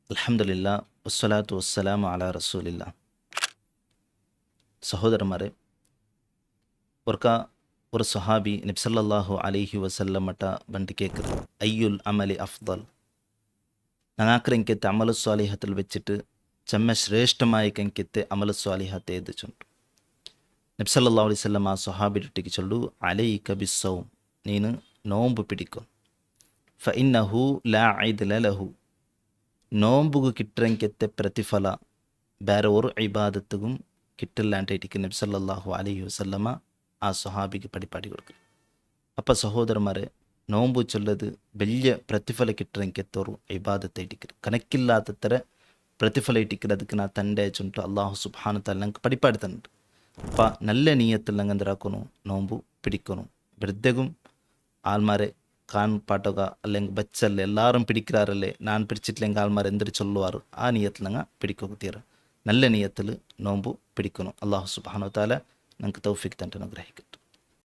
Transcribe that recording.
ಅಲ್ಹಮ್ದುಲಿಲ್ಲಾ ವಸ್ಸಲಾತು ವಸ್ಸಲಾಮು ಅಲಾ ರಸೂಲಿಲ್ಲಾ. ಸಹೋದರಮಾರೆ, ஒரு சஹாபி நபிசல்லாஹு அலிஹி வசல்லமட்ட வந்து கேட்குறது, ஐயுல் அமலி அஃதல், நாங்கள் அமலு சாலிஹத்தில் வச்சுட்டு செம்ம ಶ್ರೇಷ್ಠമായി ಕಂಕಿತ್ತೆ ಅಮಲು ಸಾಲಿಹತ್ ಏದು ಚುಂಟು. ನಬ್ಸಲ್ಲಾ ಅಲಿಸಲ್ಲಮ ಆ ಸಹಾಬಿರೊಟ್ಟಿಗೆ ಚೊಲ್ಲು, ಅಲೈಕ ಬಿಸ್ಸೌಮ್, ನೀನು ನೋಂಬು ಪಿಡಿಕೊ. ಫ ಇನ್ನಹು ಲಾ ಐದ್ಲ ಲಹು, നോമ്പുകു കിട്ടറെങ്കത്തെ പ്രതിഫല ಬೇರೆ ഒരു ഇബാദത്തും കിട്ടില്ലാണ്ടിരിക്കും നബി സല്ലല്ലാഹു അലൈഹി വസല്ലമ ആ സ്വഹാബിക്ക് പടിപ്പാടി കൊടുക്കും. അപ്പം സഹോദരന്മാരെ, നോമ്പു ചൊല്ലത് വലിയ പ്രതിഫല കിട്ടറെങ്കത്തെ ഒരു ഇബാദത്തെ ഇടിക്കും. കണക്കില്ലാത്തത്ര പ്രതിഫല ഇട്ടിக்கிறதுக்கு நான் தண்டை சொல்லிட்டு அல்லாஹு சுப்ஹானஹு தஆலா நமக்கு படிப்பாடி தந்துட்டு. അപ്പം നല്ല നീയത്തിൽ എന്തിരാക്കണം, നോമ്പു പിടിക്കണം. വെറുതെയും ആൾമാരെ ಕಾಣ್ಪಾಟೋಗ ಅಲ್ಲೆಂಗೆ ಬಚ್ಚಲ್ಲಿ ಎಲ್ಲರೂ ಪಿಡಿಕ್ರಾರಲ್ಲೇ ನಾನು ಪಿಡಿಚಿಟ್ಲೆಂಗೆ ಆಲ್ಮಾರು ಎಂದ್ರೆ ಚೊಲ್ಲುವಾರು ಆ ನಿಯತ್ಲಂಗ ಪಿಡಿಕೋಗ್ತೀರ. നല്ല ನಿಯತ್ತಲು ನೋಂಬು ಪಿಡಿಕೊನು. ಅಲ್ಲಾಹು ಸುಬ್ಹಾನಹು ವ ತಆಲಾ ನಂಗೆ ತೌಫೀಕ್ ತಂಟನು ಗ್ರಹಿಕಟ್ಟು.